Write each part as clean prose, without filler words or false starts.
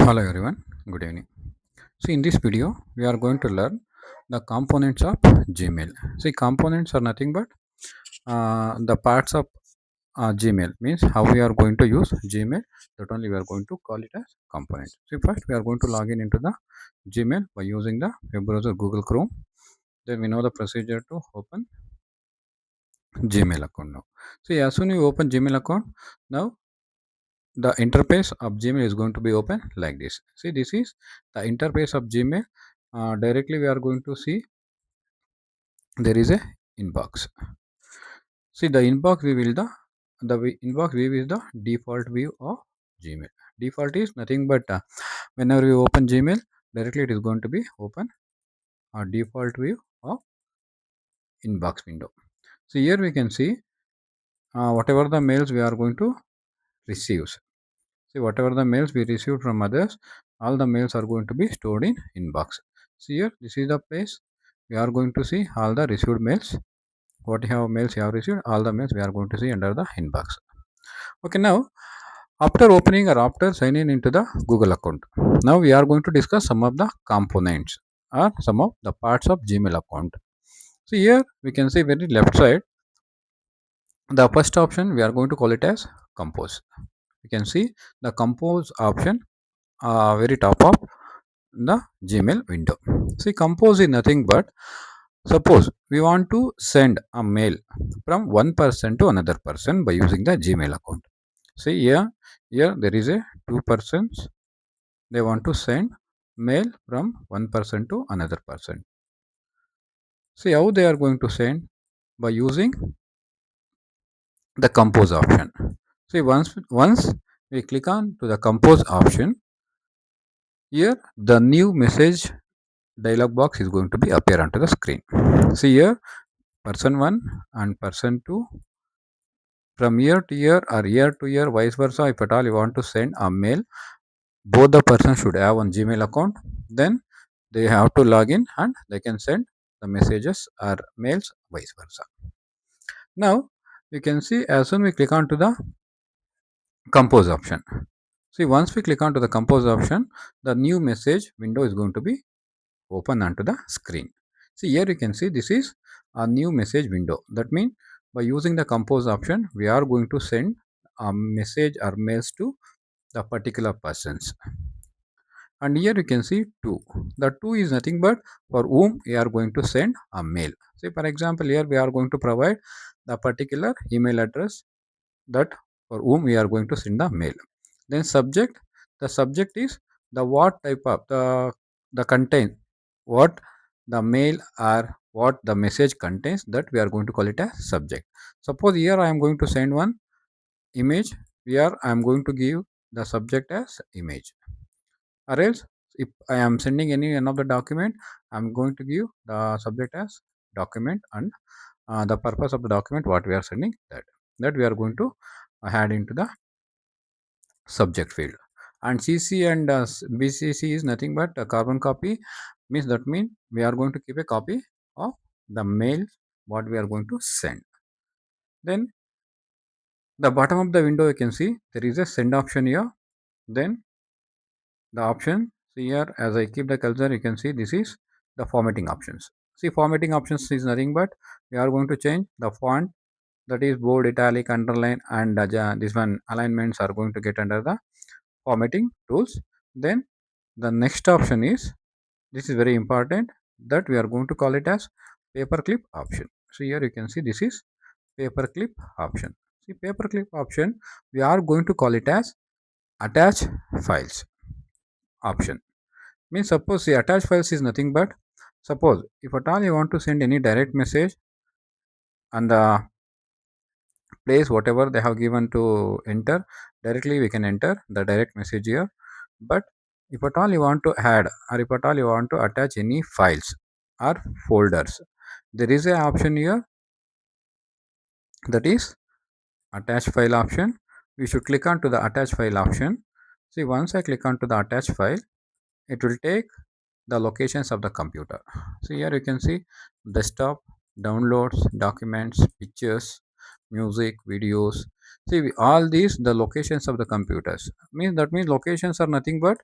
Hello everyone, good evening. So in this video, we are going to learn the components of Gmail. See, components are nothing but the parts of Gmail. Means how we are going to use Gmail. That only we are going to call it as components. So first, we are going to log in into the Gmail by using the web browser Google Chrome. Then we know the procedure to open Gmail account now. So as soon you open Gmail account, now the interface of Gmail is going to be open like this. See, this is the interface of Gmail. Directly we are going to see there is a inbox. See, the inbox view will the inbox view is the default view of Gmail. Default is nothing but whenever you open Gmail, directly it is going to be open a default view of inbox window. So here we can see whatever the mails we are going to receive. See, whatever the mails we received from others, all the mails are going to be stored in inbox. See here, this is the place we are going to see all the received mails. What you have mails you have received, all the mails we are going to see under the inbox. Okay, now after opening or after signing into the Google account, now we are going to discuss some of the components or some of the parts of Gmail account. So here we can see very left side, the first option we are going to call it as compose. You can see the compose option very top of the Gmail window. See, compose is nothing but suppose we want to send a mail from one person to another person by using the Gmail account. See here there is a two persons. They want to send mail from one person to another person. See how they are going to send by using the compose option. See, once we click on to the compose option, here the new message dialog box is going to be appear onto the screen. See here, person 1 and person 2, from year to year or year to year, vice versa. If at all you want to send a mail, both the person should have one Gmail account. Then they have to log in and they can send the messages or mails, vice versa. Now you can see as soon we click on to the compose option. See, once we click on to the compose option, the new message window is going to be open onto the screen. See here you can see this is a new message window. That means by using the compose option, we are going to send a message or mails to the particular persons. And here you can see two. The two is nothing but for whom we are going to send a mail. Say for example, here we are going to provide the particular email address that for whom we are going to send the mail. Then subject, the subject is the what type of the content, what the mail or what the message contains, that we are going to call it as subject. Suppose here I am going to send one image, here I am going to give the subject as image, or else if I am sending any one of the document, I am going to give the subject as document, and the purpose of the document what we are sending, that we are going to add into the subject field. And CC and BCC is nothing but a carbon copy, means that means we are going to keep a copy of the mail what we are going to send. Then the bottom of the window you can see there is a send option here. Then the option, see here as I keep the cursor, you can see this is the formatting options. See, formatting options is nothing but we are going to change the font, that is bold, italic, underline, and this one alignments are going to get under the formatting tools. Then the next option is, this is very important, that we are going to call it as paperclip option. So here you can see this is paperclip option. See, paperclip option, we are going to call it as attach files option. Means suppose the attach files is nothing but, suppose if at all you want to send any direct message and the place whatever they have given to enter, directly we can enter the direct message here. But if at all you want to add or if at all you want to attach any files or folders, there is a option here, that is attach file option. We should click on to the attach file option. See, once I click on to the attach file, it will take the locations of the computer. So here you can see desktop, downloads, documents, pictures, music, videos. See, all these the locations of the computers. Means that means locations are nothing but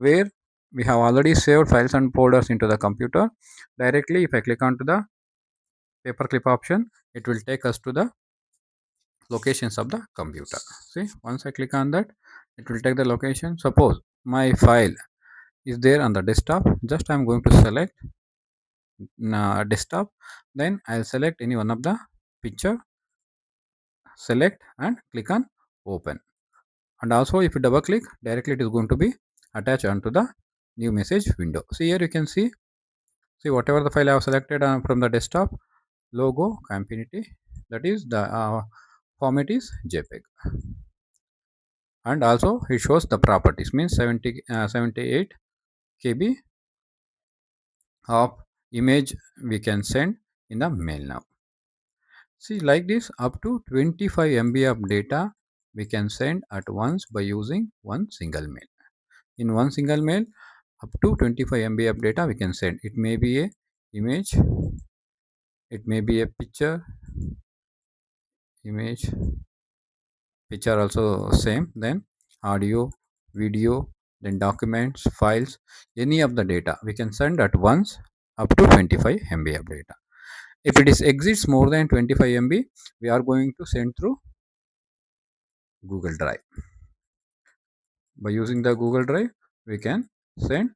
where we have already saved files and folders into the computer. Directly, if I click onto the paperclip option, it will take us to the locations of the computer. See, once I click on that, it will take the location. Suppose my file is there on the desktop, just I'm going to select desktop, then I'll select any one of the picture, select and click on open. And also if you double click, directly it is going to be attached onto the new message window. See, here you can see whatever the file I have selected from the desktop, logo kanfinity, that is the format is JPEG. And also it shows the properties, means 78 KB of image we can send in the mail now. See, like this, up to 25 MB of data we can send at once by using one single mail. In one single mail, up to 25 MB of data we can send. It may be a image, it may be a image, picture also same, then audio, video, then documents, files, any of the data we can send at once up to 25 MB of data. If it is exceeds more than 25 MB, we are going to send through Google Drive. By using the Google Drive, we can send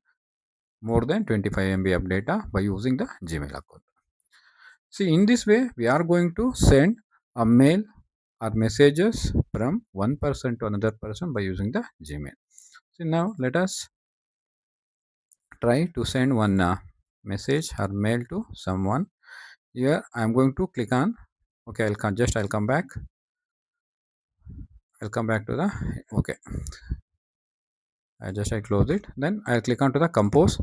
more than 25 MB of data by using the Gmail account. See, in this way, we are going to send a mail or messages from one person to another person by using the Gmail. So now let us try to send one message or mail to someone. Here I am going to click on. Okay, I'll come back. I'll come back to the okay. I close it. Then I'll click on to the compose.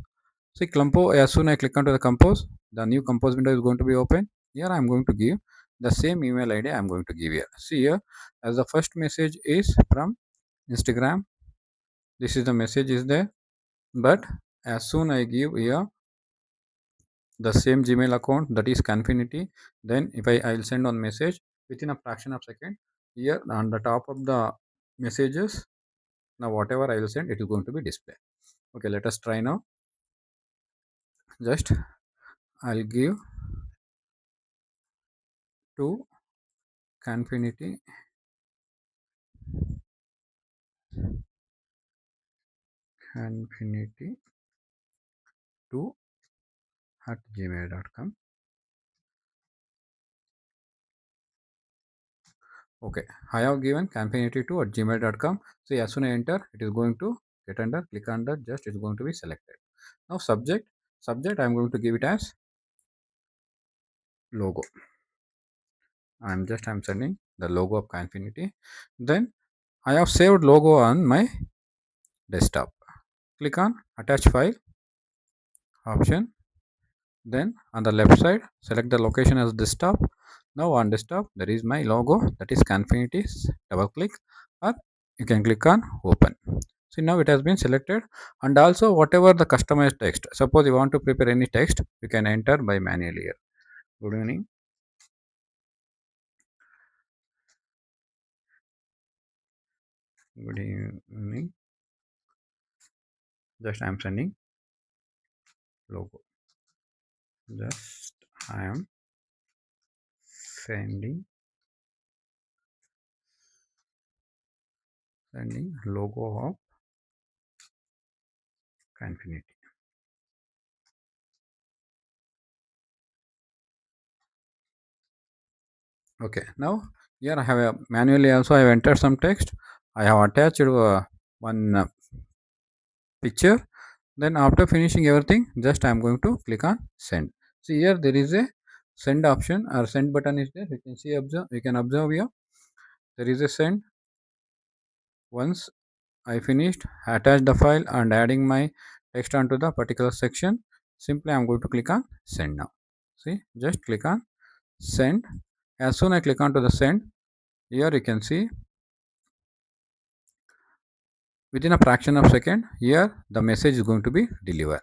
See, compose, as soon as I click onto the compose, the new compose window is going to be open. Here I am going to give the same email ID I am going to give here. See here, as the first message is from Instagram, this is the message is there. But as soon I give here the same Gmail account, that is Confinity, then if I'll send on message within a fraction of second, here on the top of the messages, now whatever I will send, it is going to be displayed. Okay, let us try now. Just I'll give to Confinity kanfinity 2 at gmail.com. Okay, I have given kanfinity2 at gmail.com. So as soon as I enter, it is going to get under, click under, just it's going to be selected. Now subject I'm going to give it as logo. I'm sending the logo of kanfinity. Then I have saved logo on my desktop. Click on attach file option. Then on the left side, select the location as desktop. Now on desktop, there is my logo, that is Confinity. Double click or you can click on open. See, now it has been selected. And also whatever the customized text, suppose you want to prepare any text, you can enter by manually here. Good evening. Good evening. Just I am sending logo. Just I am sending logo of Confinity. Okay, now here I have a manually also I have entered some text. I have attached one picture. Then after finishing everything, just I am going to click on send. See, here there is a send option or send button is there. You can see, observe, you can observe here there is a send. Once I finished, attach the file and adding my text onto the particular section, simply I am going to click on send now. See, just click on send. As soon as I click on to the send, here you can see within a fraction of second, here the message is going to be delivered.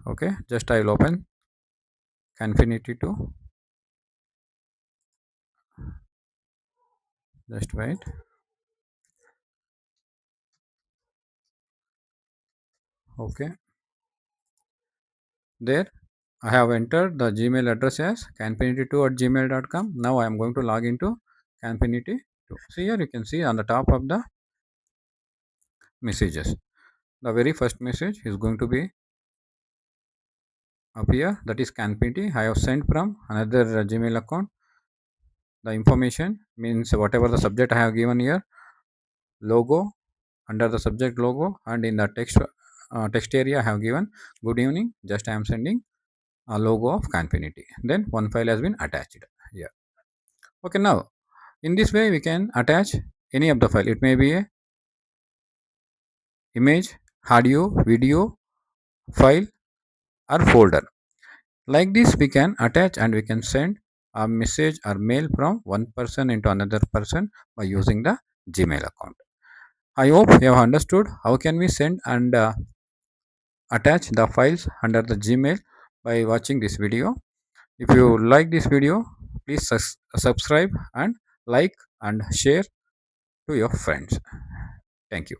Okay, just I will open Confinity 2. Just wait. Okay, there I have entered the Gmail address as kanfinity2 at gmail.com. Now I am going to log into kanfinity2. See here, you can see on the top of the messages. The very first message is going to be up here, that is kanfinity. I have sent from another Gmail account. The information means whatever the subject I have given here, logo, under the subject logo, and in the text area I have given good evening. Just I am sending a logo of kanfinity. Then one file has been attached here. Okay, now in this way we can attach any of the file. It may be a image, audio, video file, or folder. Like this we can attach and we can send a message or mail from one person into another person by using the Gmail account. I hope you have understood how can we send and attach the files under the Gmail by watching this video. If you like this video, please subscribe and like and share to your friends. Thank you.